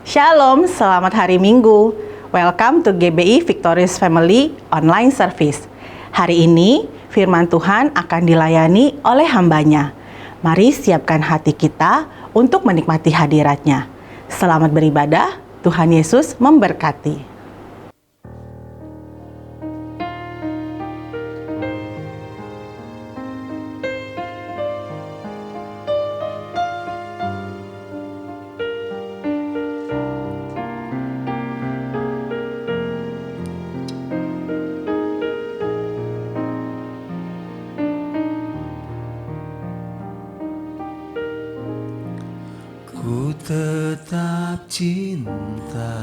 Shalom, selamat hari Minggu. Welcome to GBI Victorious Family Online Service. Hari ini firman Tuhan akan dilayani oleh hambanya. Mari siapkan hati kita untuk menikmati hadiratnya. Selamat beribadah, Tuhan Yesus memberkati. Ku tetap cinta,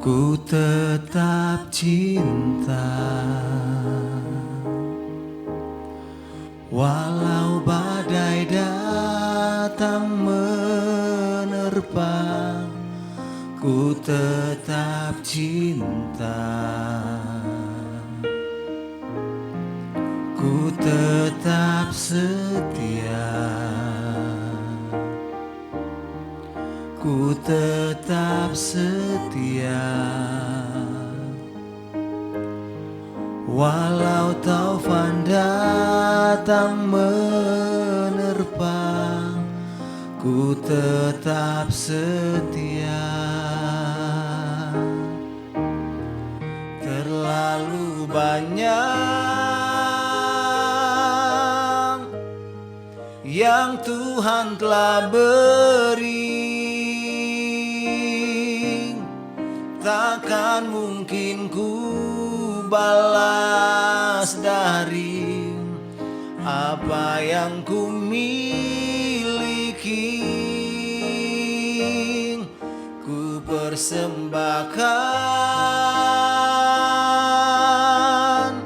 ku tetap cinta, walau badai datang menerpa, ku tetap cinta. Ku tetap setia, ku tetap setia, walau taufan datang menerpa, ku tetap setia. Terlalu banyak yang Tuhan telah beri, takkan mungkin ku balas dari apa yang ku miliki. Ku persembahkan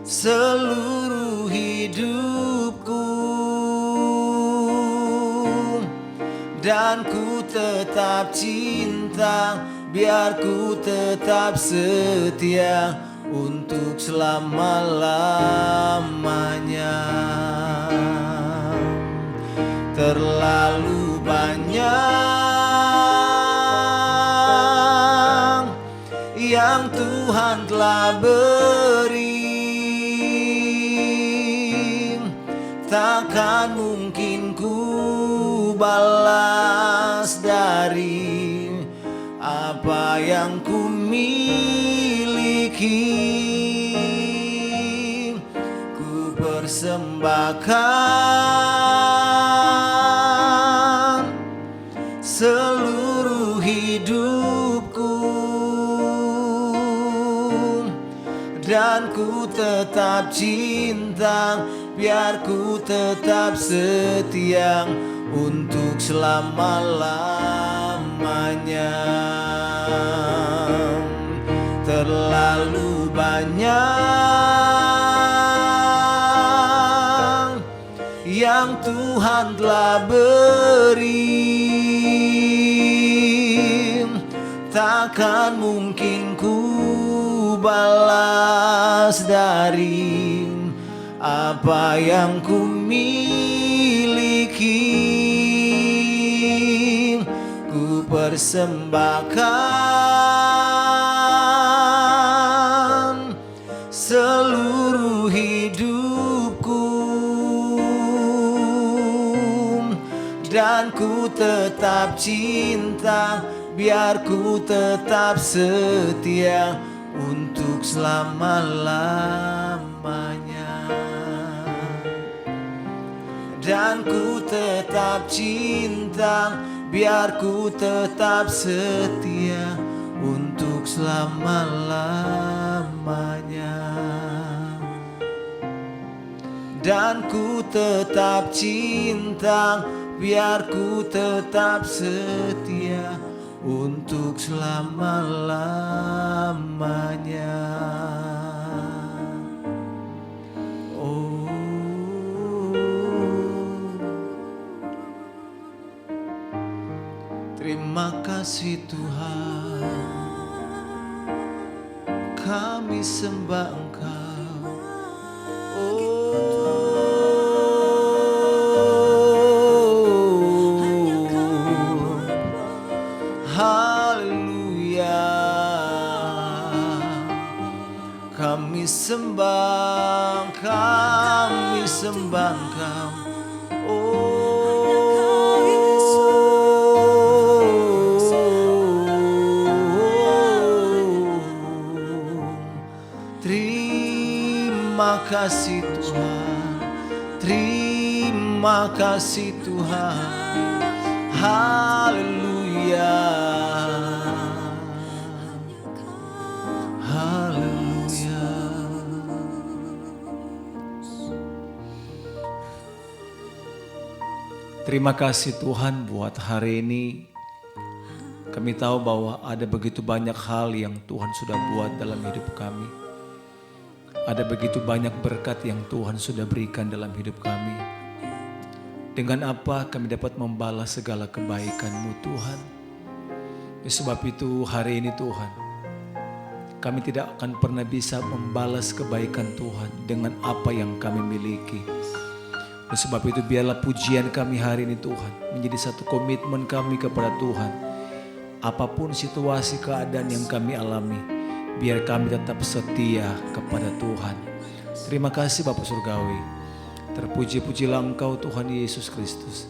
seluruh hidupku, dan ku tetap cinta, biar ku tetap setia untuk selama-lamanya. Terlalu banyak yang Tuhan telah beri, takkan mungkin ku balas dari apa yang ku miliki. Ku persembahkan seluruh hidupku, dan ku tetap cinta, biar ku tetap setia untuk selama-lamanya. Terlalu banyak yang Tuhan telah beri, takkan mungkin ku balas dari apa yang ku miliki. Ku persembahkan seluruh hidupku, dan ku tetap cinta, biar ku tetap setia untuk selama-lamanya. Dan ku tetap cinta, biar ku tetap setia untuk selama-lamanya. Dan ku tetap cinta, biar ku tetap setia untuk selama-lamanya. Oh, terima kasih Tuhan, kami sembah Engkau. Oh, kasih Tuhan, terima kasih Tuhan. Haleluya, haleluya. Terima kasih Tuhan buat hari ini. Kami tahu bahwa ada begitu banyak hal yang Tuhan sudah buat dalam hidup kami. Ada begitu banyak berkat yang Tuhan sudah berikan dalam hidup kami. Dengan apa kami dapat membalas segala kebaikan-Mu Tuhan. Sebab itu hari ini Tuhan, kami tidak akan pernah bisa membalas kebaikan Tuhan dengan apa yang kami miliki. Sebab itu biarlah pujian kami hari ini Tuhan menjadi satu komitmen kami kepada Tuhan. Apapun situasi keadaan yang kami alami, biar kami tetap setia kepada Tuhan. Terima kasih Bapa Surgawi. Terpuji-pujilah Engkau Tuhan Yesus Kristus,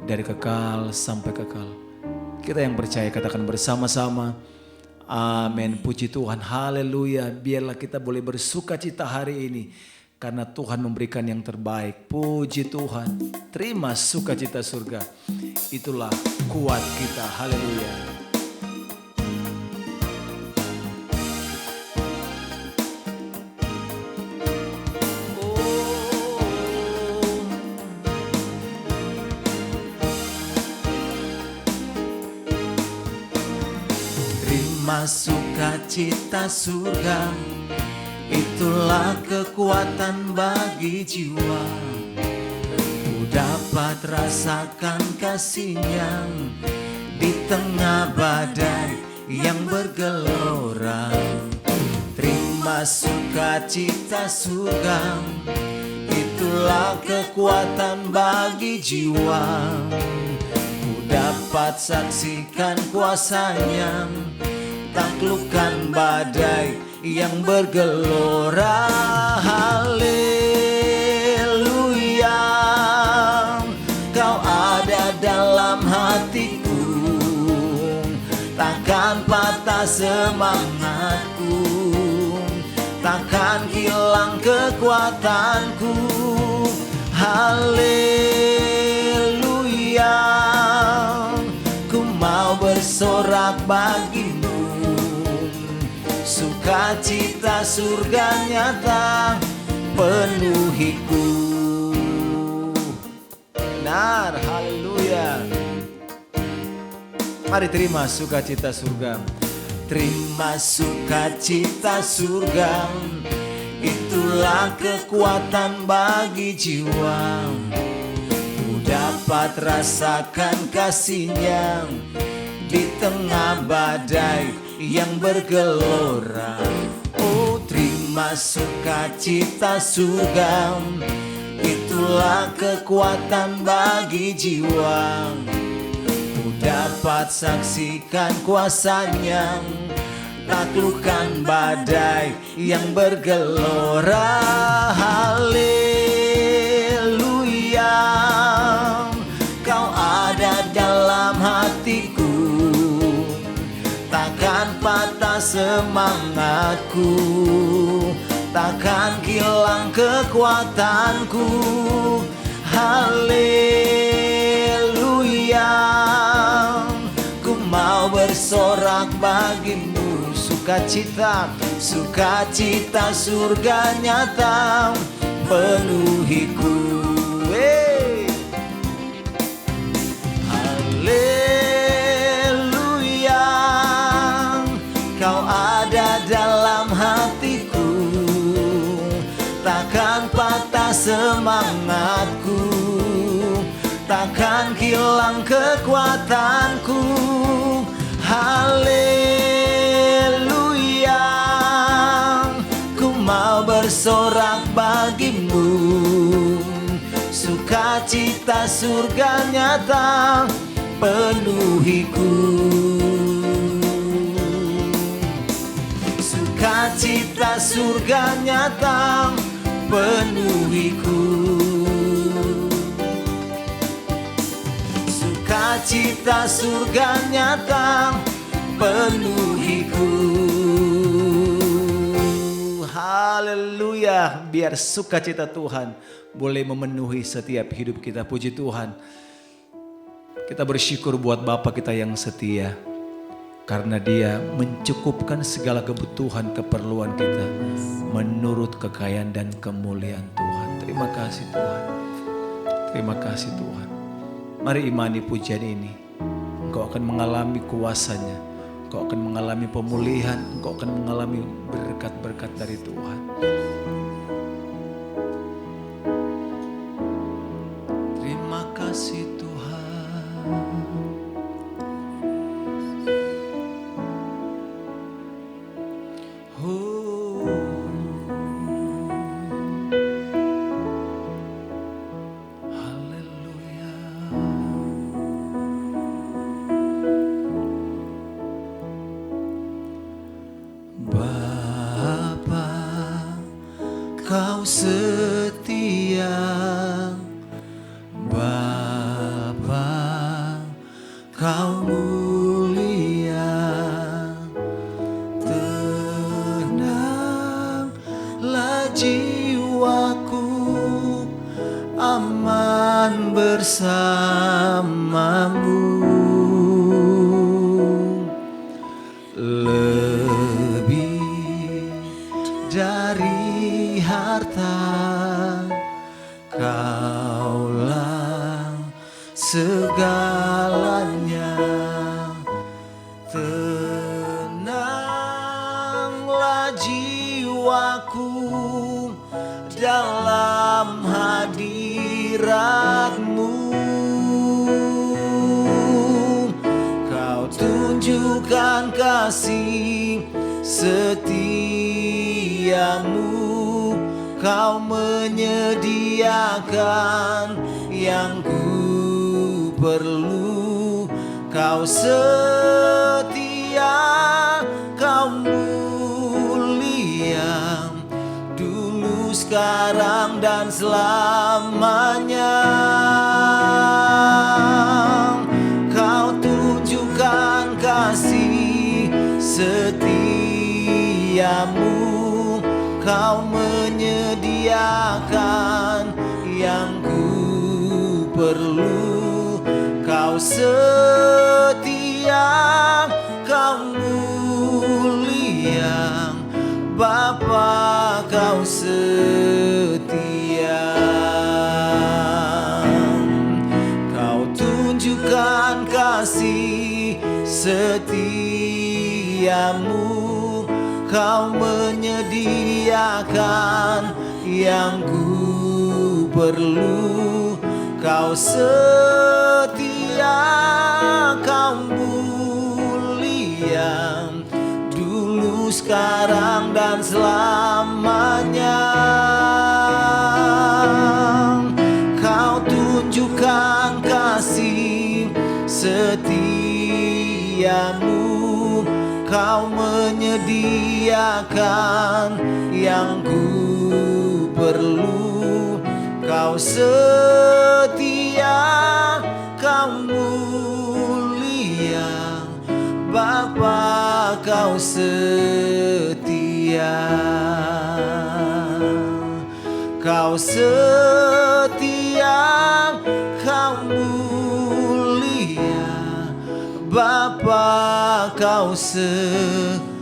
dari kekal sampai kekal. Kita yang percaya katakan bersama-sama, amin. Puji Tuhan, haleluya. Biarlah kita boleh bersuka cita hari ini, karena Tuhan memberikan yang terbaik. Puji Tuhan, terima sukacita surga. Itulah kuat kita, haleluya. Terima sukacita surga, itulah kekuatan bagi jiwa. Ku dapat rasakan kasih-Nya di tengah badai yang bergelora. Terima sukacita surga, itulah kekuatan bagi jiwa. Ku dapat saksikan kuasa-Nya, taklukkan badai yang bergelora. Haleluya, Kau ada dalam hatiku, takkan patah semangatku, takkan hilang kekuatanku. Haleluya, ku mau bersorak bagimu, sukacita surga nyata penuhiku. Benar, haleluya. Mari terima sukacita surga. Terima sukacita surga, itulah kekuatan bagi jiwa. Ku dapat rasakan kasih-Nya di tengah badai yang bergelora. Oh, terima sukacita surga, itulah kekuatan bagi jiwa. Ku dapat saksikan kuasa-Nya, taklukkan badai yang bergelora. Haleluya, Kau ada dalam hatiku, takkan patah semangatku, takkan hilang kekuatanku. Haleluya, ku mau bersorak bagimu, sukacita, sukacita surga nyata penuhiku. Haleluya, Kau ada dalam hatiku, takkan patah semangatku, takkan hilang kekuatanku. Haleluya, ku mau bersorak bagimu, sukacita surga nyata penuhiku. Sukacita surga nyata penuhiku. Sukacita surga nyata penuhiku. Haleluya. Biar sukacita Tuhan boleh memenuhi setiap hidup kita. Puji Tuhan. Kita bersyukur buat Bapa kita yang setia. Karena Dia mencukupkan segala kebutuhan keperluan kita menurut kekayaan dan kemuliaan Tuhan. Terima kasih Tuhan. Terima kasih Tuhan. Mari imani pujian ini. Engkau akan mengalami kuasanya. Engkau akan mengalami pemulihan. Engkau akan mengalami berkat-berkat dari Tuhan. Terima kasih Tuhan. Kau setia, Bapa, Kau mulia, tenanglah jiwaku, aman bersamamu. Lebih dari harta, Kaulah segalanya. Tenanglah jiwaku dalam hadirat-Mu. Kau tunjukkan kasih setiamu. Kau menyediakan yang ku perlu. Kau setia, Kau mulia, dulu, sekarang, dan selamanya. Kau tunjukkan kasih setiamu. Kau menyediakan yang ku perlu. Kau setia, Kau mulia, Bapa, Kau setia. Kau tunjukkan kasih setiamu. Kau menyediakan yang ku perlu. Kau setia, Kau mulia, dulu, sekarang, dan selamanya. Kau tunjukkan kasih setiamu. Kau menyediakan yang ku perlu. Kau setia, Kau mulia, Bapa, Kau setia. Kau setia, Kau mulia, Bapa, Kau setia.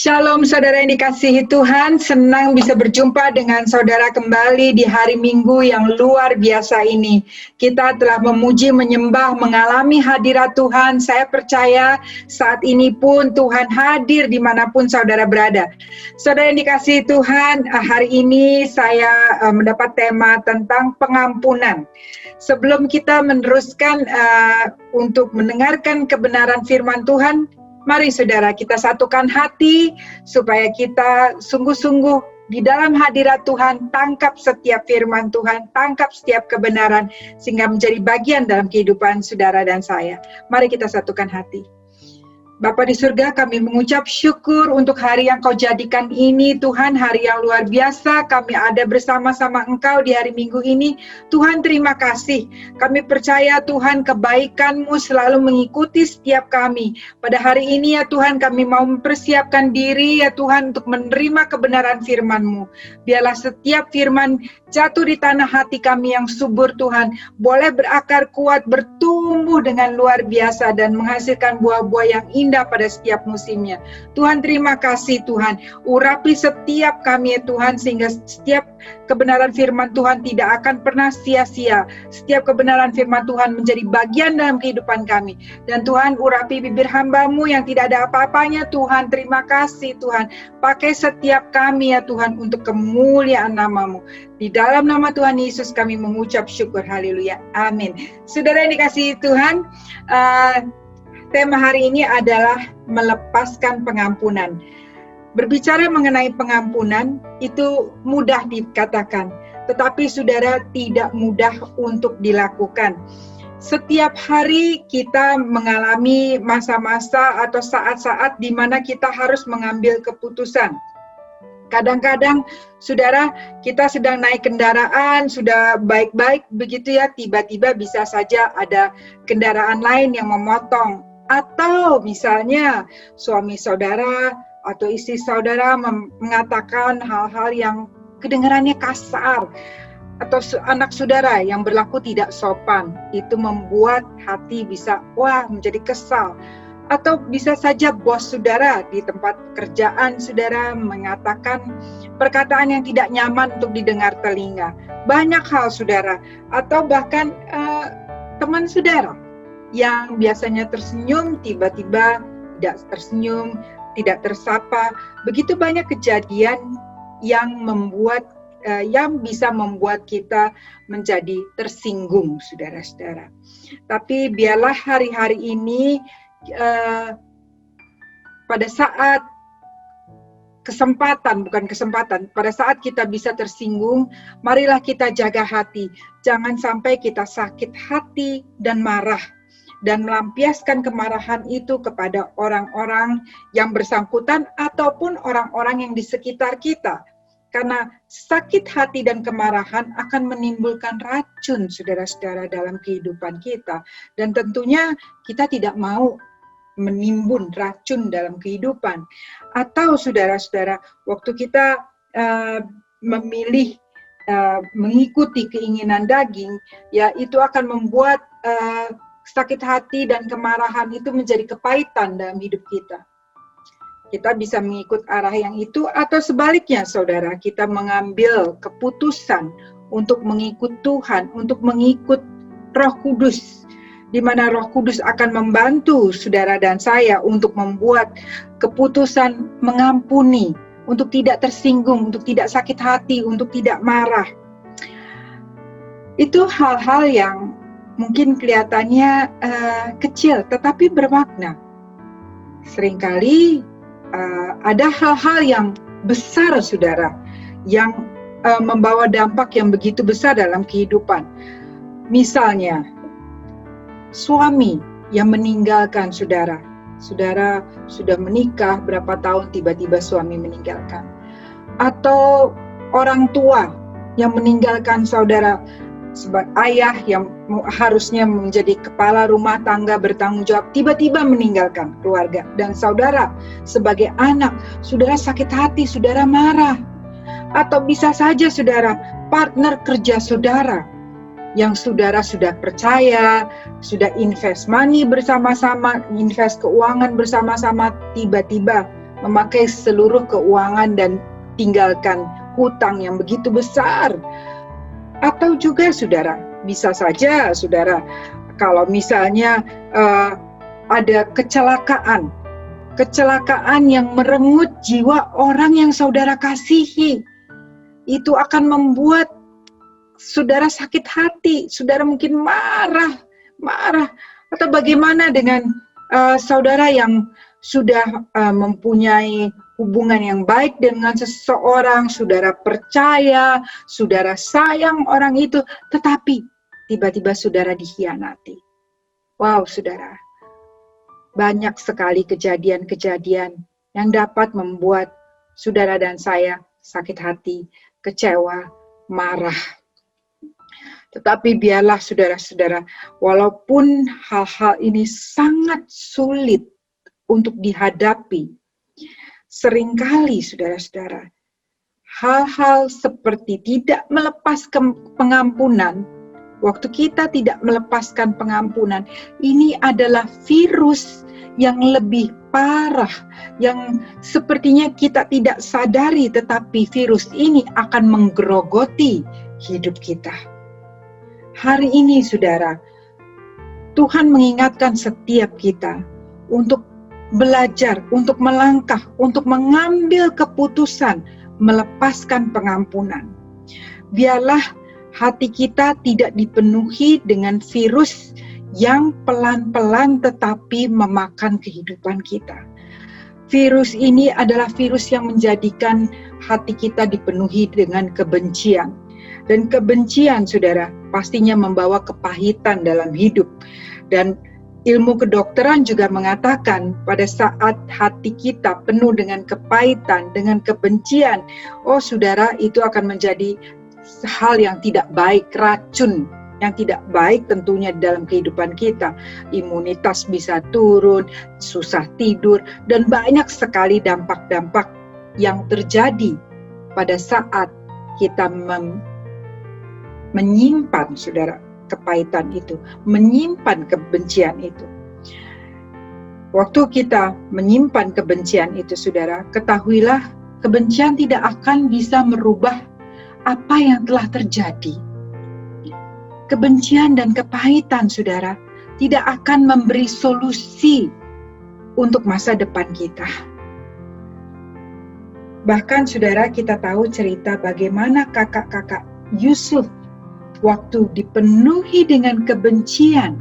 Shalom saudara yang dikasihi Tuhan, senang bisa berjumpa dengan saudara kembali di hari Minggu yang luar biasa ini. Kita telah memuji, menyembah, mengalami hadirat Tuhan. Saya percaya saat ini pun Tuhan hadir dimanapun saudara berada. Saudara yang dikasihi Tuhan, hari ini saya mendapat tema tentang pengampunan. Sebelum kita meneruskan untuk mendengarkan kebenaran firman Tuhan, mari saudara kita satukan hati supaya kita sungguh-sungguh di dalam hadirat Tuhan, tangkap setiap firman Tuhan, tangkap setiap kebenaran sehingga menjadi bagian dalam kehidupan saudara dan saya. Mari kita satukan hati. Bapa di surga, kami mengucap syukur untuk hari yang Kau jadikan ini, Tuhan, hari yang luar biasa. Kami ada bersama-sama Engkau di hari Minggu ini. Tuhan, terima kasih. Kami percaya, Tuhan, kebaikan-Mu selalu mengikuti setiap kami. Pada hari ini, ya Tuhan, kami mau mempersiapkan diri, ya Tuhan, untuk menerima kebenaran firman-Mu. Biarlah setiap firman jatuh di tanah hati kami yang subur, Tuhan, boleh berakar kuat, bertumbuh dengan luar biasa, dan menghasilkan buah-buah yang indah pada setiap musimnya. Tuhan, terima kasih Tuhan. Urapi setiap kami ya Tuhan, sehingga setiap kebenaran firman Tuhan tidak akan pernah sia-sia. Setiap kebenaran firman Tuhan menjadi bagian dalam kehidupan kami. Dan Tuhan, urapi bibir hamba-Mu yang tidak ada apa-apanya Tuhan. Terima kasih Tuhan. Pakai setiap kami ya Tuhan untuk kemuliaan nama-Mu. Di dalam nama Tuhan Yesus kami mengucap syukur. Haleluya. Amin. Saudara yang dikasihi Tuhan, tema hari ini adalah melepaskan pengampunan. Berbicara mengenai pengampunan itu mudah dikatakan, tetapi saudara tidak mudah untuk dilakukan. Setiap hari kita mengalami masa-masa atau saat-saat di mana kita harus mengambil keputusan. Kadang-kadang, saudara, kita sedang naik kendaraan, sudah baik-baik begitu ya, tiba-tiba bisa saja ada kendaraan lain yang memotong. Atau misalnya suami saudara atau istri saudara mengatakan hal-hal yang kedengarannya kasar. Atau anak saudara yang berlaku tidak sopan. Itu membuat hati bisa, menjadi kesal. Atau bisa saja bos saudara di tempat pekerjaan saudara mengatakan perkataan yang tidak nyaman untuk didengar telinga. Banyak hal saudara. Atau bahkan teman saudara yang biasanya tersenyum tiba-tiba tidak tersenyum, tidak tersapa. Begitu banyak kejadian yang bisa membuat kita menjadi tersinggung, saudara-saudara. Tapi biarlah hari-hari ini pada saat pada saat kita bisa tersinggung, marilah kita jaga hati. Jangan sampai kita sakit hati dan marah, dan melampiaskan kemarahan itu kepada orang-orang yang bersangkutan ataupun orang-orang yang di sekitar kita. Karena sakit hati dan kemarahan akan menimbulkan racun, saudara-saudara, dalam kehidupan kita. Dan tentunya kita tidak mau menimbun racun dalam kehidupan. Atau saudara-saudara, waktu kita memilih mengikuti keinginan daging, ya itu akan membuat sakit hati dan kemarahan itu menjadi kepahitan dalam hidup kita. Kita bisa mengikut arah yang itu, atau sebaliknya saudara, kita mengambil keputusan untuk mengikut Tuhan, untuk mengikut Roh Kudus, di mana Roh Kudus akan membantu saudara dan saya untuk membuat keputusan mengampuni, untuk tidak tersinggung, untuk tidak sakit hati, untuk tidak marah. Itu hal-hal yang mungkin kelihatannya kecil, tetapi bermakna. Seringkali ada hal-hal yang besar, saudara, yang membawa dampak yang begitu besar dalam kehidupan. Misalnya, suami yang meninggalkan saudara. Saudara sudah menikah berapa tahun, tiba-tiba suami meninggalkan. Atau orang tua yang meninggalkan saudara, sebagai ayah yang harusnya menjadi kepala rumah tangga bertanggung jawab, tiba-tiba meninggalkan keluarga. Dan saudara sebagai anak, saudara sakit hati, saudara marah. Atau bisa saja saudara, partner kerja saudara, yang saudara sudah percaya, sudah invest money bersama-sama, invest keuangan bersama-sama, tiba-tiba memakai seluruh keuangan dan tinggalkan hutang yang begitu besar. Atau juga saudara, bisa saja saudara, kalau misalnya ada kecelakaan yang merenggut jiwa orang yang saudara kasihi, itu akan membuat saudara sakit hati, saudara mungkin marah. Atau bagaimana dengan saudara yang sudah mempunyai hubungan yang baik dengan seseorang, saudara percaya, saudara sayang orang itu, tetapi tiba-tiba saudara dikhianati. Wow, saudara. banyak sekali kejadian-kejadian yang dapat membuat saudara dan saya sakit hati, kecewa, marah. Tetapi biarlah saudara-saudara, walaupun hal-hal ini sangat sulit untuk dihadapi, seringkali saudara-saudara, hal-hal seperti tidak melepaskan pengampunan, waktu kita tidak melepaskan pengampunan, ini adalah virus yang lebih parah, yang sepertinya kita tidak sadari, tetapi virus ini akan menggerogoti hidup kita. Hari ini saudara, Tuhan mengingatkan setiap kita untuk belajar, untuk melangkah, untuk mengambil keputusan, melepaskan pengampunan. Biarlah hati kita tidak dipenuhi dengan virus yang pelan-pelan tetapi memakan kehidupan kita. Virus ini adalah virus yang menjadikan hati kita dipenuhi dengan kebencian. Dan kebencian, saudara, pastinya membawa kepahitan dalam hidup. Dan ilmu kedokteran juga mengatakan pada saat hati kita penuh dengan kepahitan, dengan kebencian, saudara, itu akan menjadi hal yang tidak baik, racun yang tidak baik tentunya dalam kehidupan kita. Imunitas bisa turun, susah tidur, dan banyak sekali dampak-dampak yang terjadi pada saat kita menyimpan, saudara, kepahitan itu, menyimpan kebencian itu. Waktu kita menyimpan kebencian itu, saudara, ketahuilah kebencian tidak akan bisa merubah apa yang telah terjadi. Kebencian dan kepahitan, saudara, tidak akan memberi solusi untuk masa depan kita. Bahkan, saudara, kita tahu cerita bagaimana kakak-kakak Yusuf waktu dipenuhi dengan kebencian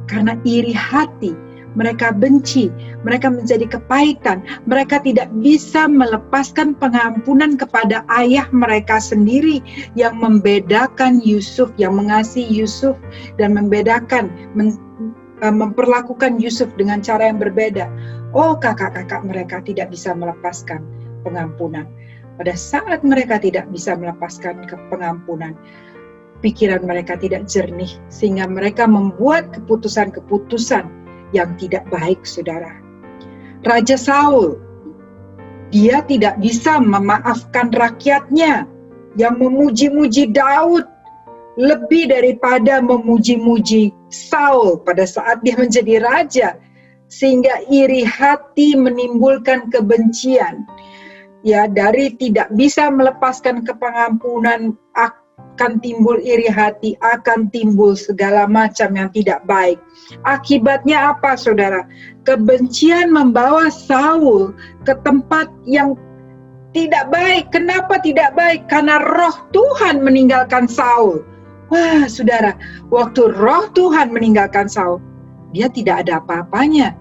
karena iri hati, mereka benci, mereka menjadi kepahitan, mereka tidak bisa melepaskan pengampunan kepada ayah mereka sendiri yang membedakan Yusuf, yang mengasihi Yusuf dan memperlakukan Yusuf dengan cara yang berbeda. Kakak-kakak mereka tidak bisa melepaskan pengampunan. Pada saat mereka tidak bisa melepaskan pengampunan, pikiran mereka tidak jernih, sehingga mereka membuat keputusan-keputusan yang tidak baik, saudara. Raja Saul, dia tidak bisa memaafkan rakyatnya yang memuji-muji Daud lebih daripada memuji-muji Saul pada saat dia menjadi raja, sehingga iri hati menimbulkan kebencian. Ya, dari tidak bisa melepaskan pengampunan akan timbul iri hati, akan timbul segala macam yang tidak baik. Akibatnya apa, saudara? Kebencian membawa Saul ke tempat yang tidak baik. Kenapa tidak baik? Karena roh Tuhan meninggalkan Saul. Wah, saudara, waktu roh Tuhan meninggalkan Saul, dia tidak ada apa-apanya.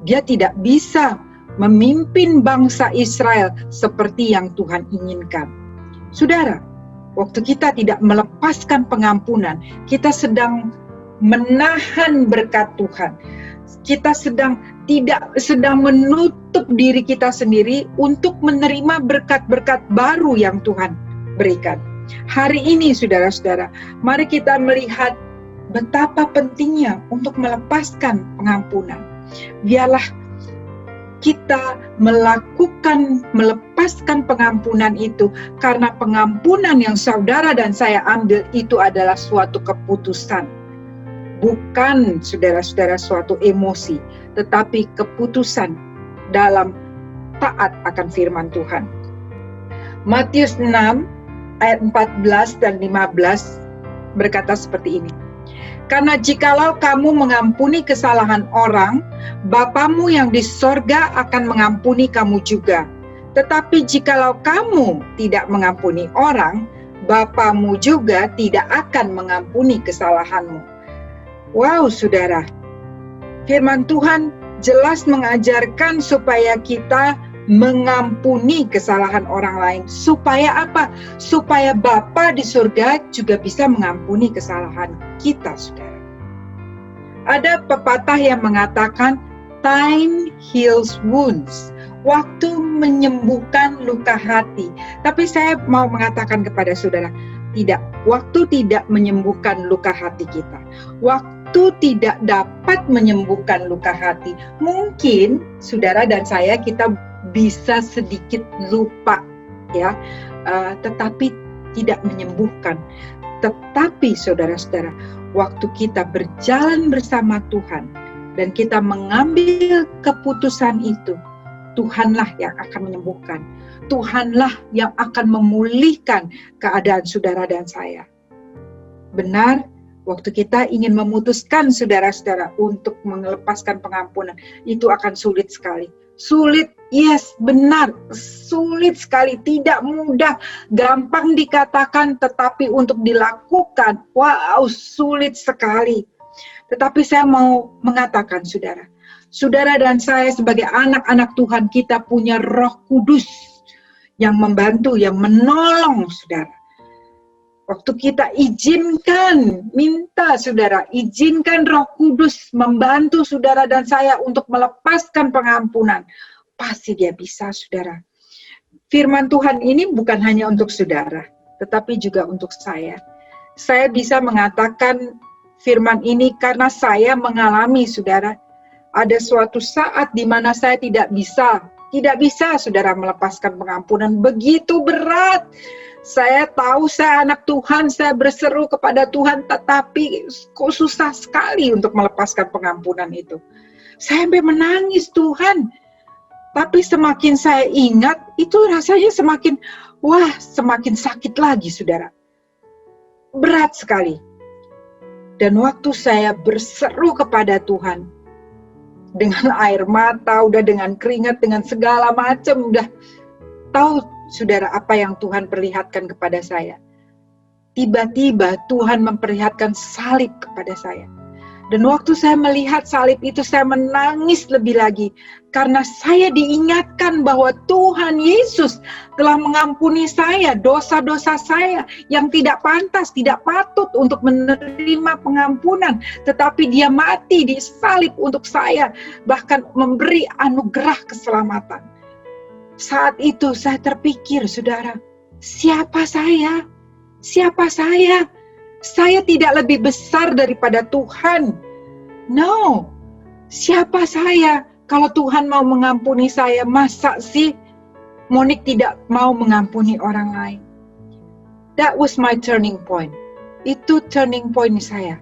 Dia tidak bisa memimpin bangsa Israel seperti yang Tuhan inginkan. Saudara, waktu kita tidak melepaskan pengampunan, kita sedang menahan berkat Tuhan. Kita sedang menutup diri kita sendiri untuk menerima berkat-berkat baru yang Tuhan berikan. Hari ini, saudara-saudara, mari kita melihat betapa pentingnya untuk melepaskan pengampunan. Biarlah kita melepaskan pengampunan itu, karena pengampunan yang saudara dan saya ambil itu adalah suatu keputusan. Bukan, saudara-saudara, suatu emosi, tetapi keputusan dalam taat akan firman Tuhan. Matius 6 ayat 14 dan 15 berkata seperti ini. Karena jikalau kamu mengampuni kesalahan orang, Bapamu yang di sorga akan mengampuni kamu juga. Tetapi jikalau kamu tidak mengampuni orang, Bapamu juga tidak akan mengampuni kesalahanmu. Wow, saudara, firman Tuhan jelas mengajarkan supaya kita mengampuni kesalahan orang lain. Supaya apa? Supaya Bapa di surga juga bisa mengampuni kesalahan kita, saudara. Ada pepatah yang mengatakan, Time heals wounds. Waktu menyembuhkan luka hati. Tapi saya mau mengatakan kepada saudara, tidak. Waktu tidak menyembuhkan luka hati kita. Waktu tidak dapat menyembuhkan luka hati. Mungkin saudara dan saya kita bisa sedikit lupa, ya, tetapi tidak menyembuhkan. Tetapi saudara-saudara, waktu kita berjalan bersama Tuhan dan kita mengambil keputusan itu, Tuhanlah yang akan menyembuhkan. Tuhanlah yang akan memulihkan keadaan saudara dan saya. Benar, waktu kita ingin memutuskan saudara-saudara untuk melepaskan pengampunan, itu akan sulit sekali. Sulit, yes, benar, sulit sekali, tidak mudah, gampang dikatakan, tetapi untuk dilakukan, wow, sulit sekali. Tetapi saya mau mengatakan, saudara dan saya sebagai anak-anak Tuhan, kita punya Roh Kudus yang membantu, yang menolong saudara. Waktu kita izinkan, minta saudara, izinkan Roh Kudus membantu saudara dan saya untuk melepaskan pengampunan. Pasti dia bisa, saudara. Firman Tuhan ini bukan hanya untuk saudara, tetapi juga untuk saya. Saya bisa mengatakan firman ini karena saya mengalami, saudara. Ada suatu saat di mana saya tidak bisa, saudara, melepaskan pengampunan. Begitu berat. Saya tahu saya anak Tuhan, saya berseru kepada Tuhan, tetapi kok susah sekali untuk melepaskan pengampunan itu. Saya sampai menangis, Tuhan. Tapi semakin saya ingat, itu rasanya semakin sakit lagi, saudara. Berat sekali. Dan waktu saya berseru kepada Tuhan, dengan air mata, udah dengan keringat, dengan segala macam, udah tahu saudara apa yang Tuhan perlihatkan kepada saya. Tiba-tiba Tuhan memperlihatkan salib kepada saya. Dan waktu saya melihat salib itu, saya menangis lebih lagi. Karena saya diingatkan bahwa Tuhan Yesus telah mengampuni saya, dosa-dosa saya yang tidak pantas, tidak patut untuk menerima pengampunan. Tetapi dia mati di salib untuk saya, bahkan memberi anugerah keselamatan. Saat itu saya terpikir, saudara, siapa saya? Siapa saya? Saya tidak lebih besar daripada Tuhan. No, siapa saya? Kalau Tuhan mau mengampuni saya, masa sih Monik tidak mau mengampuni orang lain? That was my turning point. Itu turning point saya.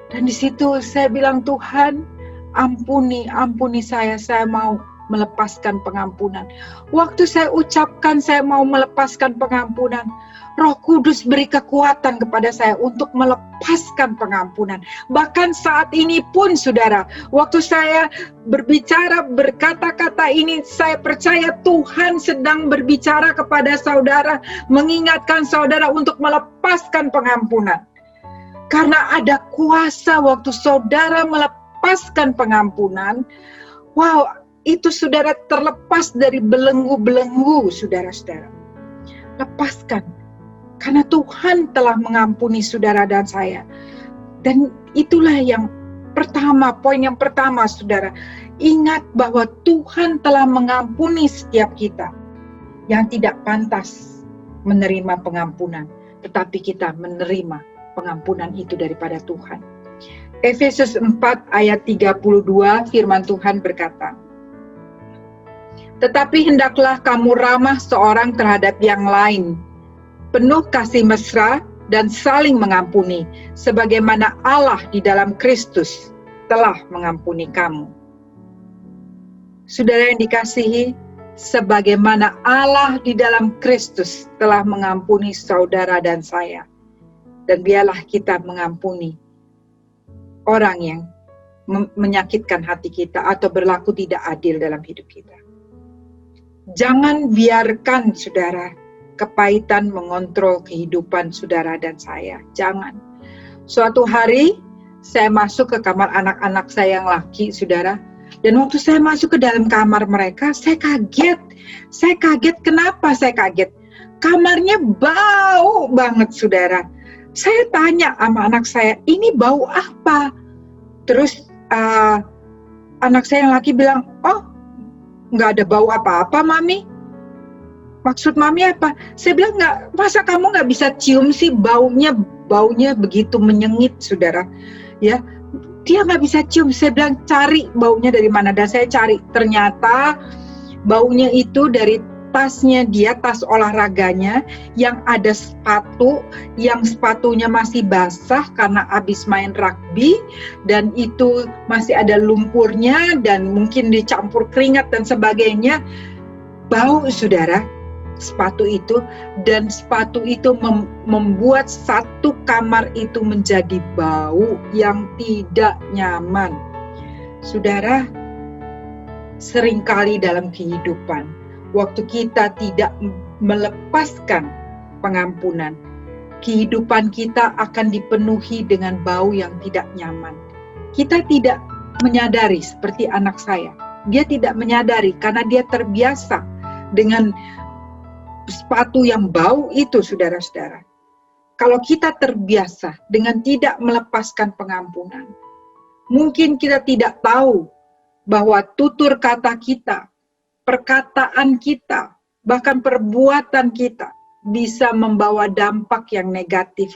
Dan di situ saya bilang, Tuhan, ampuni saya mau melepaskan pengampunan. Waktu saya ucapkan saya mau melepaskan pengampunan, Roh Kudus beri kekuatan kepada saya untuk melepaskan pengampunan. Bahkan saat ini pun, saudara, waktu saya berbicara, berkata-kata ini, saya percaya Tuhan sedang berbicara kepada saudara, mengingatkan saudara untuk melepaskan pengampunan. Karena ada kuasa waktu saudara melepaskan pengampunan, wow, itu saudara terlepas dari belenggu-belenggu, saudara-saudara. Lepaskan. Karena Tuhan telah mengampuni saudara dan saya. Dan itulah yang pertama, poin yang pertama, saudara. Ingat bahwa Tuhan telah mengampuni setiap kita yang tidak pantas menerima pengampunan. Tetapi kita menerima pengampunan itu daripada Tuhan. Efesus 4 ayat 32, firman Tuhan berkata, "Tetapi hendaklah kamu ramah seorang terhadap yang lain, penuh kasih mesra dan saling mengampuni, sebagaimana Allah di dalam Kristus telah mengampuni kamu." Saudara yang dikasihi, sebagaimana Allah di dalam Kristus telah mengampuni saudara dan saya, dan biarlah kita mengampuni orang yang menyakitkan hati kita atau berlaku tidak adil dalam hidup kita. Jangan biarkan, saudara, kepahitan mengontrol kehidupan saudara dan saya. Jangan. Suatu hari, saya masuk ke kamar anak-anak saya yang laki, saudara. Dan waktu saya masuk ke dalam kamar mereka, saya kaget. Saya kaget. Kenapa saya kaget? Kamarnya bau banget, saudara. Saya tanya sama anak saya, ini bau apa? Terus anak saya yang laki bilang, oh nggak ada bau apa-apa Mami. Maksud Mami apa? Saya bilang, nggak, masa kamu nggak bisa cium sih, baunya begitu menyengit, saudara. Ya, dia nggak bisa cium. Saya bilang, cari baunya dari mana. Dan saya cari, ternyata baunya itu dari tasnya dia, tas olahraganya, yang ada sepatu, yang sepatunya masih basah karena habis main rugby, dan itu masih ada lumpurnya, dan mungkin dicampur keringat dan sebagainya. Bau, saudara, sepatu itu, dan sepatu itu membuat satu kamar itu menjadi bau yang tidak nyaman. Saudara, seringkali dalam kehidupan, waktu kita tidak melepaskan pengampunan, kehidupan kita akan dipenuhi dengan bau yang tidak nyaman. Kita tidak menyadari, seperti anak saya. Dia tidak menyadari karena dia terbiasa dengan sepatu yang bau itu, saudara-saudara. Kalau kita terbiasa dengan tidak melepaskan pengampunan, mungkin kita tidak tahu bahwa tutur kata kita, perkataan kita, bahkan perbuatan kita bisa membawa dampak yang negatif.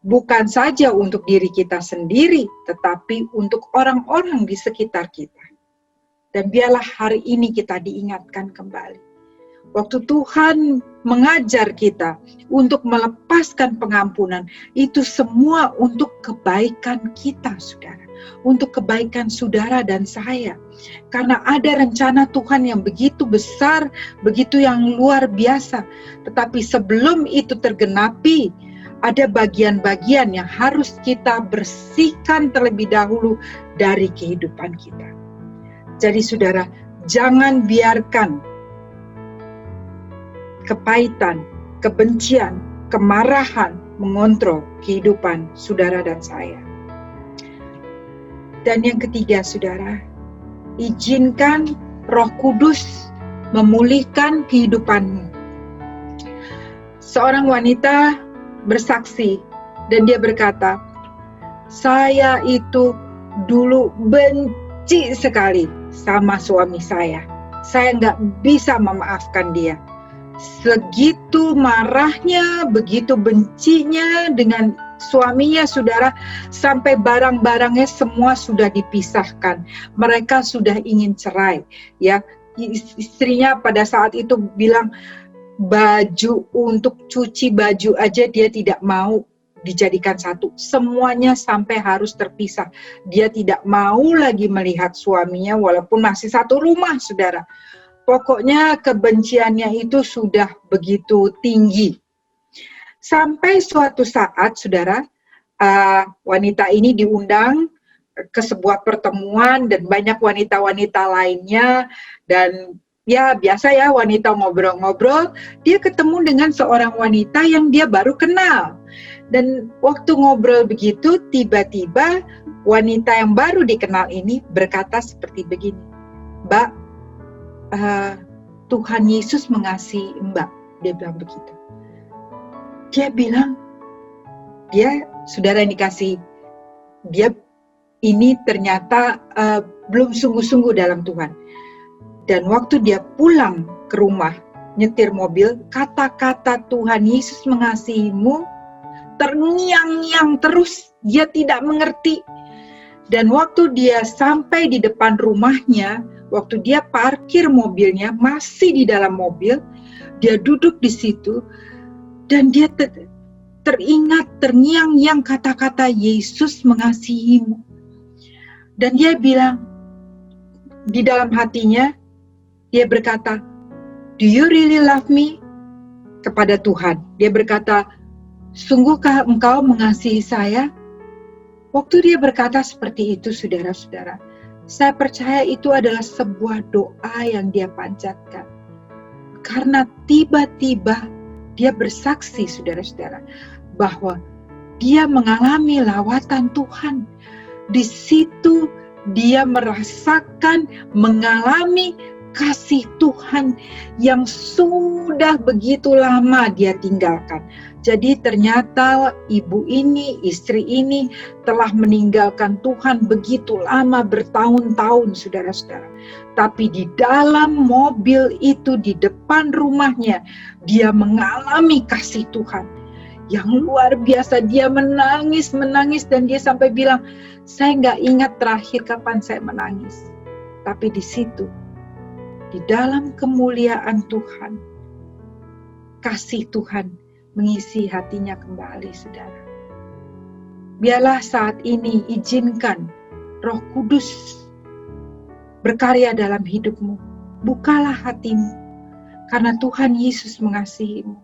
Bukan saja untuk diri kita sendiri, tetapi untuk orang-orang di sekitar kita. Dan biarlah hari ini kita diingatkan kembali. Waktu Tuhan mengajar kita untuk melepaskan pengampunan, itu semua untuk kebaikan kita, saudara. Untuk kebaikan saudara dan saya. Karena ada rencana Tuhan yang begitu besar, begitu yang luar biasa. Tetapi sebelum itu tergenapi, ada bagian-bagian yang harus kita bersihkan terlebih dahulu dari kehidupan kita. Jadi saudara, jangan biarkan kepahitan, kebencian, kemarahan mengontrol kehidupan saudara dan saya. Dan yang ketiga, saudara, izinkan Roh Kudus memulihkan kehidupanmu. Seorang wanita bersaksi dan dia berkata, saya itu dulu benci sekali sama suami saya. Saya nggak bisa memaafkan dia. Segitu marahnya, begitu bencinya dengan suaminya, saudara, sampai barang-barangnya semua sudah dipisahkan. Mereka sudah ingin cerai. Ya, istrinya pada saat itu bilang, baju untuk cuci baju aja dia tidak mau dijadikan satu. Semuanya sampai harus terpisah. Dia tidak mau lagi melihat suaminya walaupun masih satu rumah, saudara. Pokoknya kebenciannya itu sudah begitu tinggi. Sampai suatu saat, saudara, wanita ini diundang ke sebuah pertemuan dan banyak wanita-wanita lainnya. Dan ya biasa ya, wanita ngobrol-ngobrol, dia ketemu dengan seorang wanita yang dia baru kenal. Dan waktu ngobrol begitu, tiba-tiba wanita yang baru dikenal ini berkata seperti begini, Mbak, Tuhan Yesus mengasihi Mbak. Dia bilang begitu. Dia bilang, dia saudara yang dikasih, dia ini ternyata belum sungguh-sungguh dalam Tuhan. Dan waktu dia pulang ke rumah, nyetir mobil, kata-kata Tuhan Yesus mengasihimu terngiang-ngiang terus, dia tidak mengerti. Dan waktu dia sampai di depan rumahnya, waktu dia parkir mobilnya, masih di dalam mobil, dia duduk di situ, dan dia teringat, terngiang-ngiang kata-kata Yesus mengasihimu. Dan dia bilang, di dalam hatinya, dia berkata, do you really love me? Kepada Tuhan. Dia berkata, sungguhkah engkau mengasihi saya? Waktu dia berkata seperti itu, saudara-saudara, saya percaya itu adalah sebuah doa yang dia panjatkan. Karena tiba-tiba dia bersaksi, saudara-saudara, bahwa dia mengalami lawatan Tuhan. Di situ dia merasakan, mengalami kasih Tuhan yang sudah begitu lama dia tinggalkan. Jadi ternyata ibu ini, istri ini telah meninggalkan Tuhan begitu lama, bertahun-tahun, saudara-saudara. Tapi di dalam mobil itu, di depan rumahnya, dia mengalami kasih Tuhan yang luar biasa. Dia menangis, dan dia sampai bilang, saya nggak ingat terakhir kapan saya menangis. Tapi di situ, di dalam kemuliaan Tuhan, kasih Tuhan mengisi hatinya kembali, saudara. Biarlah saat ini izinkan Roh Kudus berkarya dalam hidupmu. Bukalah hatimu, karena Tuhan Yesus mengasihimu.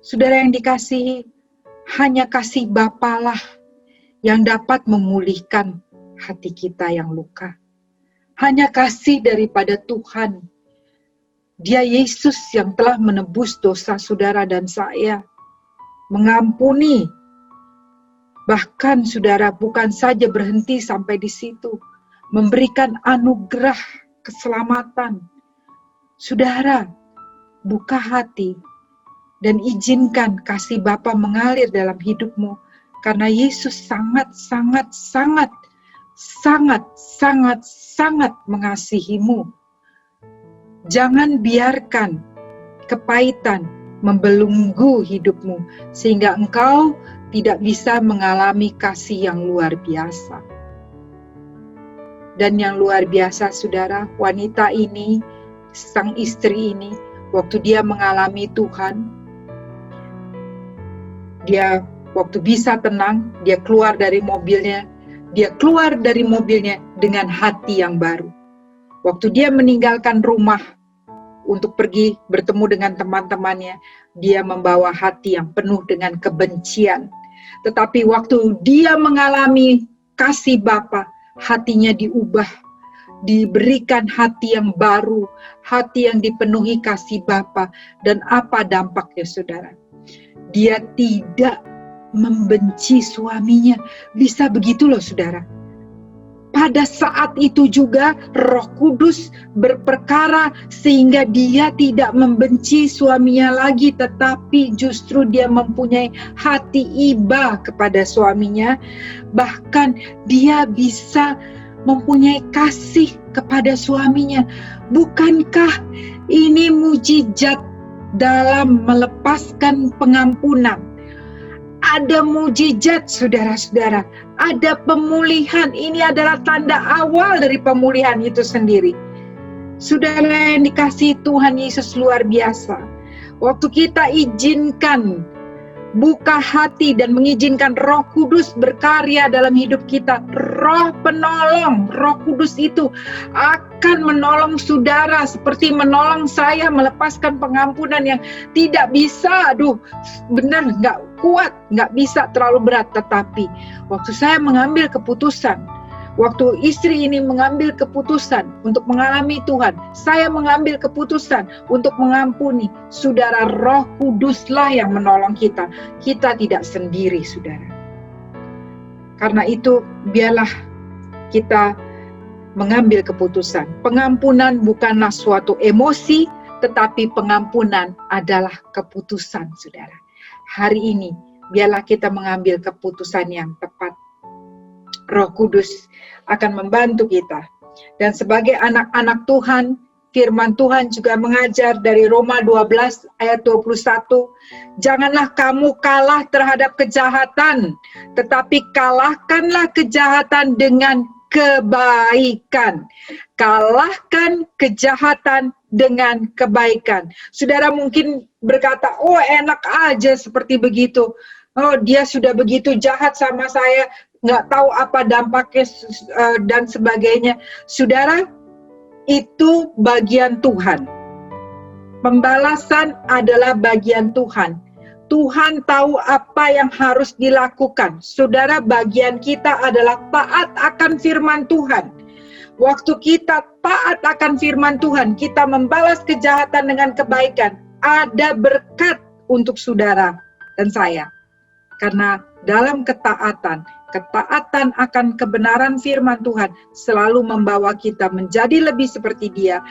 Saudara yang dikasihi, hanya kasih Bapa lah yang dapat memulihkan hati kita yang luka. Hanya kasih daripada Tuhan. Dia Yesus yang telah menebus dosa saudara dan saya, mengampuni. Bahkan saudara bukan saja berhenti sampai di situ, memberikan anugerah keselamatan. Saudara, buka hati dan izinkan kasih Bapa mengalir dalam hidupmu, karena Yesus sangat mengasihimu. Jangan biarkan kepahitan membelenggu hidupmu, sehingga engkau tidak bisa mengalami kasih yang luar biasa. Dan yang luar biasa, saudara, wanita ini, sang istri ini, waktu dia mengalami Tuhan, dia waktu bisa tenang, dia keluar dari mobilnya dengan hati yang baru. Waktu dia meninggalkan rumah untuk pergi bertemu dengan teman-temannya, dia membawa hati yang penuh dengan kebencian. Tetapi waktu dia mengalami kasih Bapa, hatinya diubah, diberikan hati yang baru, hati yang dipenuhi kasih Bapa. Dan apa dampaknya, saudara? Dia tidak membenci suaminya. Bisa begitu loh, saudara. Pada saat itu juga Roh Kudus berperkara sehingga dia tidak membenci suaminya lagi, tetapi justru dia mempunyai hati iba kepada suaminya. Bahkan dia bisa mempunyai kasih kepada suaminya. Bukankah ini mujizat dalam melepaskan pengampunan? Ada mujizat, saudara-saudara. Ada pemulihan. Ini adalah tanda awal dari pemulihan itu sendiri. Saudara yang dikasihi Tuhan Yesus, luar biasa. Waktu kita izinkan, buka hati dan mengizinkan Roh Kudus berkarya dalam hidup kita, Roh penolong, Roh Kudus itu akan menolong saudara seperti menolong saya melepaskan pengampunan yang tidak bisa, benar nggak kuat, nggak bisa, terlalu berat. Tetapi waktu saya mengambil keputusan, waktu istri ini mengambil keputusan untuk mengalami Tuhan, saya mengambil keputusan untuk mengampuni, saudara, Roh Kuduslah yang menolong kita. Kita tidak sendiri, saudara. Karena itu, biarlah kita mengambil keputusan. Pengampunan bukanlah suatu emosi, tetapi pengampunan adalah keputusan, saudara. Hari ini, biarlah kita mengambil keputusan yang tepat. Roh Kudus akan membantu kita. Dan sebagai anak-anak Tuhan, firman Tuhan juga mengajar dari Roma 12 ayat 21, janganlah kamu kalah terhadap kejahatan, tetapi kalahkanlah kejahatan dengan kebaikan. Kalahkan kejahatan dengan kebaikan. Saudara mungkin berkata, oh enak aja seperti begitu. Oh dia sudah begitu jahat sama saya, nggak tahu apa dampaknya dan sebagainya. Saudara, itu bagian Tuhan. Pembalasan adalah bagian Tuhan. Tuhan tahu apa yang harus dilakukan. Saudara, bagian kita adalah taat akan firman Tuhan. Waktu kita taat akan firman Tuhan, kita membalas kejahatan dengan kebaikan. Ada berkat untuk saudara dan saya. Karena dalam ketaatan akan kebenaran firman Tuhan selalu membawa kita menjadi lebih seperti Dia,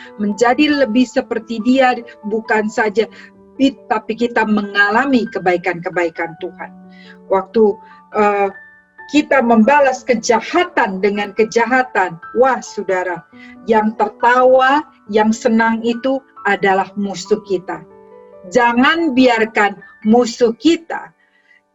bukan saja tapi kita mengalami kebaikan-kebaikan Tuhan. Waktu kita membalas kejahatan dengan kejahatan, wah saudara, yang tertawa, yang senang itu adalah musuh kita. Jangan biarkan musuh kita,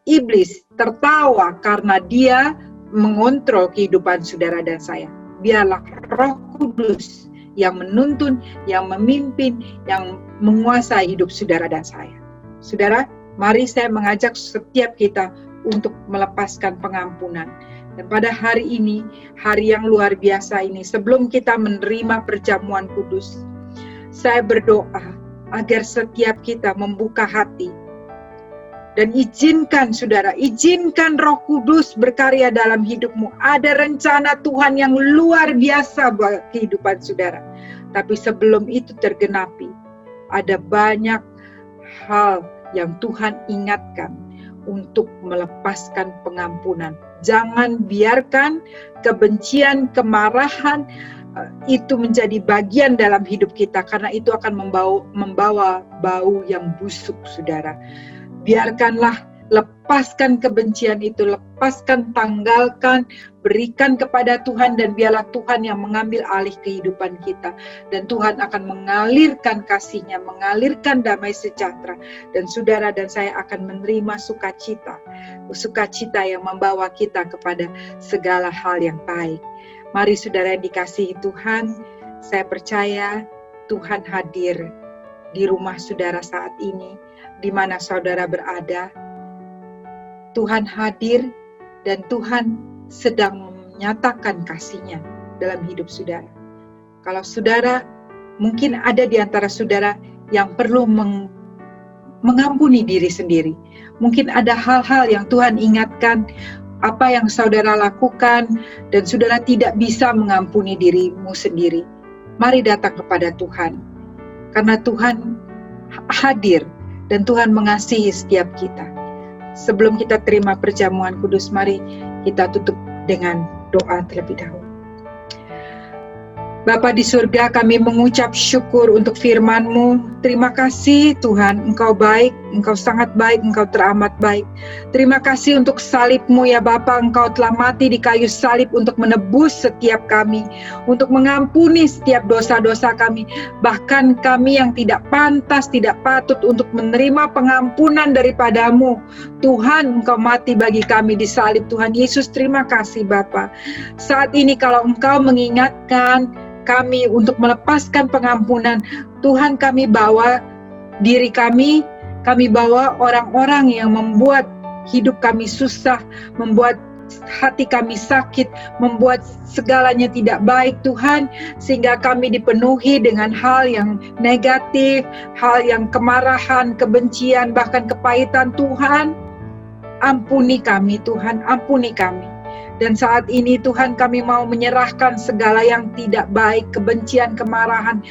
iblis, tertawa karena dia mengontrol kehidupan saudara dan saya. Biarlah Roh Kudus yang menuntun, yang memimpin, yang menguasai hidup saudara dan saya. Saudara, mari saya mengajak setiap kita untuk melepaskan pengampunan. Dan pada hari ini, hari yang luar biasa ini, sebelum kita menerima perjamuan kudus, saya berdoa agar setiap kita membuka hati dan izinkan saudara, izinkan Roh Kudus berkarya dalam hidupmu. Ada rencana Tuhan yang luar biasa buat kehidupan saudara. Tapi sebelum itu tergenapi, ada banyak hal yang Tuhan ingatkan untuk melepaskan pengampunan. Jangan biarkan kebencian, kemarahan itu menjadi bagian dalam hidup kita, karena itu akan membawa bau yang busuk, saudara. Biarkanlah, lepaskan kebencian itu, lepaskan, tanggalkan, berikan kepada Tuhan, dan biarlah Tuhan yang mengambil alih kehidupan kita. Dan Tuhan akan mengalirkan kasih-Nya, mengalirkan damai sejahtera, dan saudara dan saya akan menerima sukacita yang membawa kita kepada segala hal yang baik. Mari saudara yang dikasihi Tuhan, saya percaya Tuhan hadir di rumah saudara saat ini, di mana saudara berada. Tuhan hadir dan Tuhan sedang menyatakan kasih-Nya dalam hidup saudara. Kalau saudara, mungkin ada di antara saudara yang perlu mengampuni diri sendiri. Mungkin ada hal-hal yang Tuhan ingatkan, apa yang saudara lakukan, dan saudara tidak bisa mengampuni dirimu sendiri. Mari datang kepada Tuhan, karena Tuhan hadir dan Tuhan mengasihi setiap kita. Sebelum kita terima perjamuan kudus, mari kita tutup dengan doa terlebih dahulu. Bapa di surga, kami mengucap syukur untuk firman-Mu. Terima kasih Tuhan, Engkau baik, Engkau sangat baik, Engkau teramat baik. Terima kasih untuk salib-Mu ya Bapa, Engkau telah mati di kayu salib untuk menebus setiap kami, untuk mengampuni setiap dosa-dosa kami. Bahkan kami yang tidak pantas, tidak patut untuk menerima pengampunan daripada-Mu. Tuhan, Engkau mati bagi kami di salib. Tuhan Yesus, terima kasih Bapa. Saat ini kalau Engkau mengingatkan kami untuk melepaskan pengampunan, Tuhan, kami bawa diri kami bawa orang-orang yang membuat hidup kami susah, membuat hati kami sakit, membuat segalanya tidak baik Tuhan, sehingga kami dipenuhi dengan hal yang negatif, hal yang kemarahan, kebencian, bahkan kepahitan. Tuhan, ampuni kami Tuhan, ampuni kami. Dan saat ini Tuhan, kami mau menyerahkan segala yang tidak baik, kebencian, kemarahan,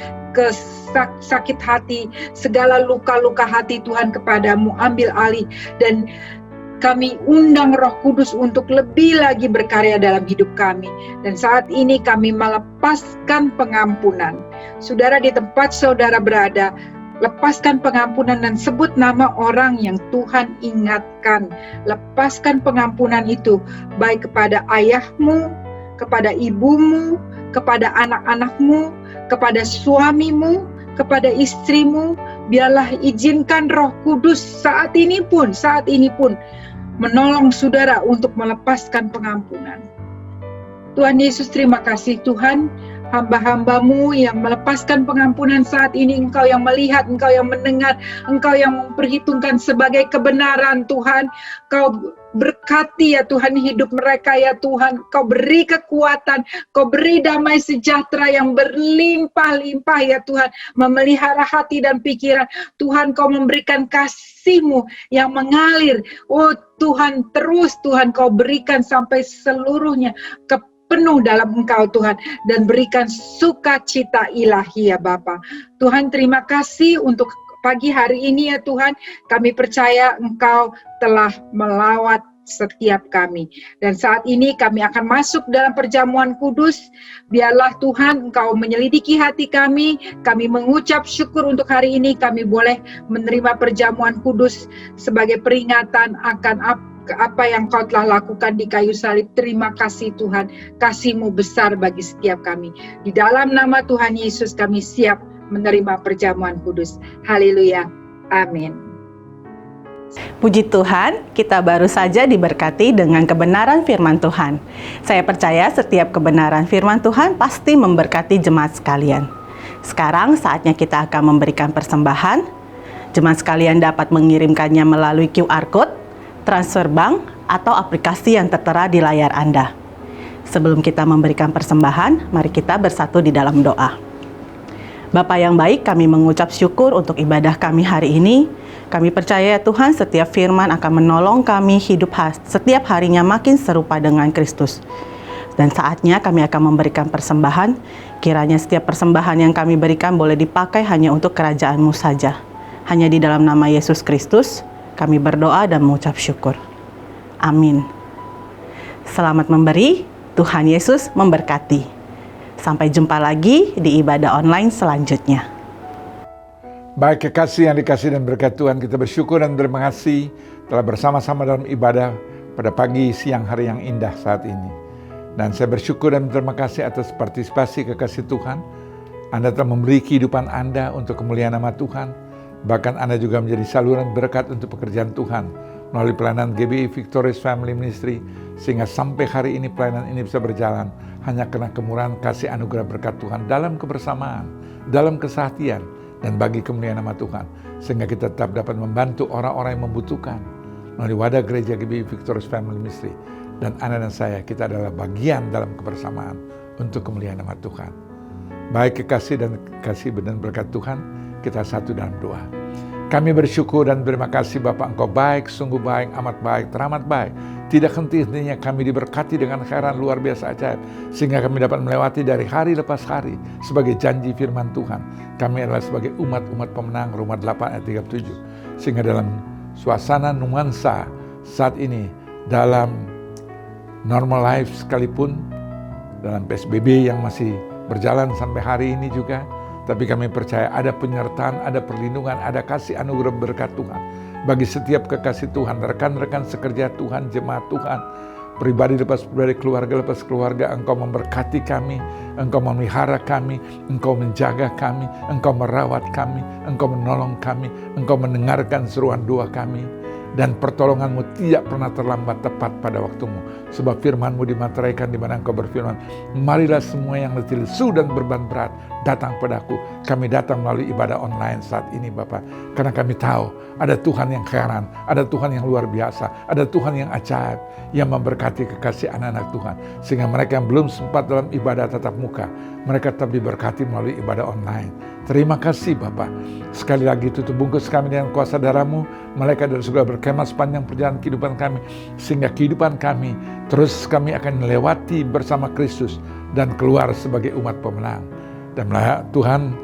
sakit hati, segala luka-luka hati Tuhan kepadamu, ambil alih. Dan kami undang Roh Kudus untuk lebih lagi berkarya dalam hidup kami. Dan saat ini kami melepaskan pengampunan. Saudara, di tempat saudara berada, lepaskan pengampunan dan sebut nama orang yang Tuhan ingatkan. Lepaskan pengampunan itu, baik kepada ayahmu, kepada ibumu, kepada anak-anakmu, kepada suamimu, kepada istrimu. Biarlah izinkan Roh Kudus saat ini pun menolong saudara untuk melepaskan pengampunan. Tuhan Yesus, terima kasih Tuhan. Hamba-hambamu yang melepaskan pengampunan saat ini, Engkau yang melihat, Engkau yang mendengar, Engkau yang memperhitungkan sebagai kebenaran Tuhan. Kau berkati ya Tuhan hidup mereka ya Tuhan. Kau beri kekuatan, Kau beri damai sejahtera yang berlimpah-limpah ya Tuhan. Memelihara hati dan pikiran. Tuhan, Kau memberikan kasih-Mu yang mengalir. Oh Tuhan, terus Tuhan Kau berikan sampai seluruhnya penuh dalam Engkau Tuhan, dan berikan sukacita ilahi ya Bapa. Tuhan, terima kasih untuk pagi hari ini ya Tuhan. Kami percaya Engkau telah melawat setiap kami. Dan saat ini kami akan masuk dalam perjamuan kudus. Biarlah Tuhan Engkau menyelidiki hati kami mengucap syukur untuk hari ini kami boleh menerima perjamuan kudus sebagai peringatan akan apa yang Kau telah lakukan di kayu salib. Terima kasih Tuhan, kasih-Mu besar bagi setiap kami. Di dalam nama Tuhan Yesus kami siap menerima perjamuan kudus. Haleluya. Amin. Puji Tuhan, kita baru saja diberkati dengan kebenaran firman Tuhan. Saya percaya setiap kebenaran firman Tuhan pasti memberkati jemaat sekalian. Sekarang saatnya kita akan memberikan persembahan. Jemaat sekalian dapat mengirimkannya melalui QR Code, transfer bank, atau aplikasi yang tertera di layar Anda. Sebelum kita memberikan persembahan, mari kita bersatu di dalam doa. Bapa yang baik, kami mengucap syukur untuk ibadah kami hari ini. Kami percaya Tuhan setiap firman akan menolong kami hidup setiap harinya makin serupa dengan Kristus. Dan saatnya kami akan memberikan persembahan. Kiranya setiap persembahan yang kami berikan boleh dipakai hanya untuk kerajaan-Mu saja. Hanya di dalam nama Yesus Kristus kami berdoa dan mengucap syukur. Amin. Selamat memberi, Tuhan Yesus memberkati. Sampai jumpa lagi di ibadah online selanjutnya. Baik kekasih yang dikasih dan berkat Tuhan, kita bersyukur dan terima kasih telah bersama-sama dalam ibadah pada pagi siang hari yang indah saat ini. Dan saya bersyukur dan terima kasih atas partisipasi kekasih Tuhan. Anda telah memberi kehidupan Anda untuk kemuliaan nama Tuhan. Bahkan Anda juga menjadi saluran berkat untuk pekerjaan Tuhan melalui pelayanan GBI Victorious Family Ministry, sehingga sampai hari ini pelayanan ini bisa berjalan hanya karena kemurahan kasih anugerah berkat Tuhan dalam kebersamaan, dalam kesehatian, dan bagi kemuliaan nama Tuhan, sehingga kita tetap dapat membantu orang-orang yang membutuhkan melalui wadah gereja GBI Victorious Family Ministry. Dan Anda dan saya, kita adalah bagian dalam kebersamaan untuk kemuliaan nama Tuhan. Baik kekasih dan berkat Tuhan, kita satu dalam doa. Kami bersyukur dan terima kasih Bapak, Engkau baik, sungguh baik, amat baik, teramat baik. Tidak henti-hentinya kami diberkati dengan khairan luar biasa ajaib, sehingga kami dapat melewati dari hari lepas hari sebagai janji firman Tuhan. Kami adalah sebagai umat-umat pemenang, Roma 8 ayat 37. Sehingga dalam suasana nuansa saat ini, dalam normal life sekalipun, dalam PSBB yang masih berjalan sampai hari ini juga, tapi kami percaya ada penyertaan, ada perlindungan, ada kasih anugerah berkat Tuhan bagi setiap kekasih Tuhan, rekan-rekan sekerja Tuhan, jemaat Tuhan, pribadi lepas pribadi, keluarga lepas keluarga. Engkau memberkati kami, Engkau memelihara kami, Engkau menjaga kami, Engkau merawat kami, Engkau menolong kami, Engkau mendengarkan seruan doa kami. Dan pertolongan-Mu tidak pernah terlambat, tepat pada waktu-Mu. Sebab firman-Mu dimateraikan di mana Engkau berfirman, marilah semua yang letih lesu dan beban berat datang padaku. Kami datang melalui ibadah online saat ini Bapak. Karena kami tahu ada Tuhan yang heran, ada Tuhan yang luar biasa, ada Tuhan yang ajaib, yang memberkati kekasih anak-anak Tuhan. Sehingga mereka yang belum sempat dalam ibadah tatap muka, mereka tetap diberkati melalui ibadah online. Terima kasih Bapak. Sekali lagi tutup bungkus kami dengan kuasa darah-Mu. Malaikat dari surga berkemah sepanjang perjalanan kehidupan kami. Sehingga kehidupan kami terus kami akan melewati bersama Kristus dan keluar sebagai umat pemenang. Dan Tuhan,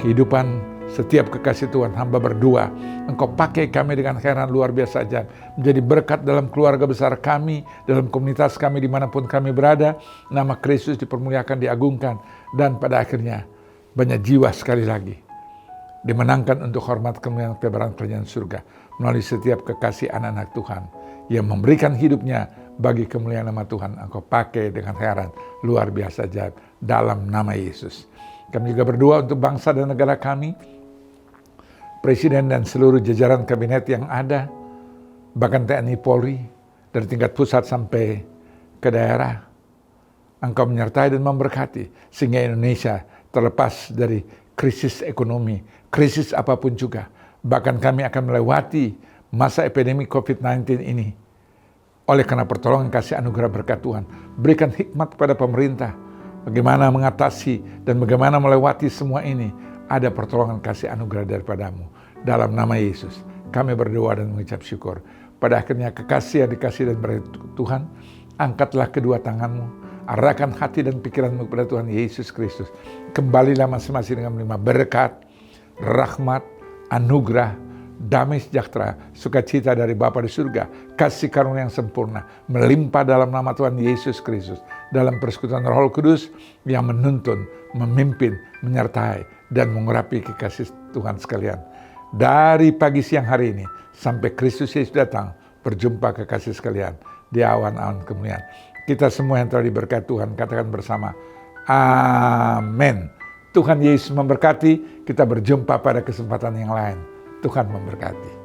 kehidupan setiap kekasih Tuhan, hamba berdoa, Engkau pakai kami dengan khairan luar biasa aja, menjadi berkat dalam keluarga besar kami, dalam komunitas kami dimanapun kami berada. Nama Kristus dipermuliakan, diagungkan, dan pada akhirnya banyak jiwa sekali lagi dimenangkan untuk hormat kemuliaan kebenaran kerajaan surga melalui setiap kekasih anak-anak Tuhan yang memberikan hidupnya bagi kemuliaan nama Tuhan. Engkau pakai dengan heran luar biasa ajaib dalam nama Yesus. Kami juga berdoa untuk bangsa dan negara kami, Presiden dan seluruh jajaran kabinet yang ada, bahkan TNI Polri, dari tingkat pusat sampai ke daerah. Engkau menyertai dan memberkati, sehingga Indonesia terlepas dari krisis ekonomi, krisis apapun juga. Bahkan kami akan melewati masa epidemi COVID-19 ini oleh karena pertolongan kasih anugerah berkat Tuhan. Berikan hikmat kepada pemerintah, bagaimana mengatasi dan bagaimana melewati semua ini. Ada pertolongan kasih anugerah daripada-Mu. Dalam nama Yesus, kami berdoa dan mengucap syukur. Pada akhirnya kekasih yang dikasih dan berkat Tuhan, angkatlah kedua tangan-Mu, arahkan hati dan pikiran-Mu kepada Tuhan Yesus Kristus. Kembalilah masing-masing dengan menerima berkat, rahmat, anugerah, damai sejahtera, sukacita dari Bapa di surga, kasih karunia yang sempurna, melimpah dalam nama Tuhan Yesus Kristus, dalam persekutuan Roh Kudus yang menuntun, memimpin, menyertai, dan mengurapi kekasih Tuhan sekalian. Dari pagi siang hari ini, sampai Kristus Yesus datang, berjumpa kekasih sekalian, di awan-awan kemuliaan. Kita semua yang telah diberkati Tuhan, katakan bersama, amin. Tuhan Yesus memberkati, kita berjumpa pada kesempatan yang lain. Tuhan memberkati.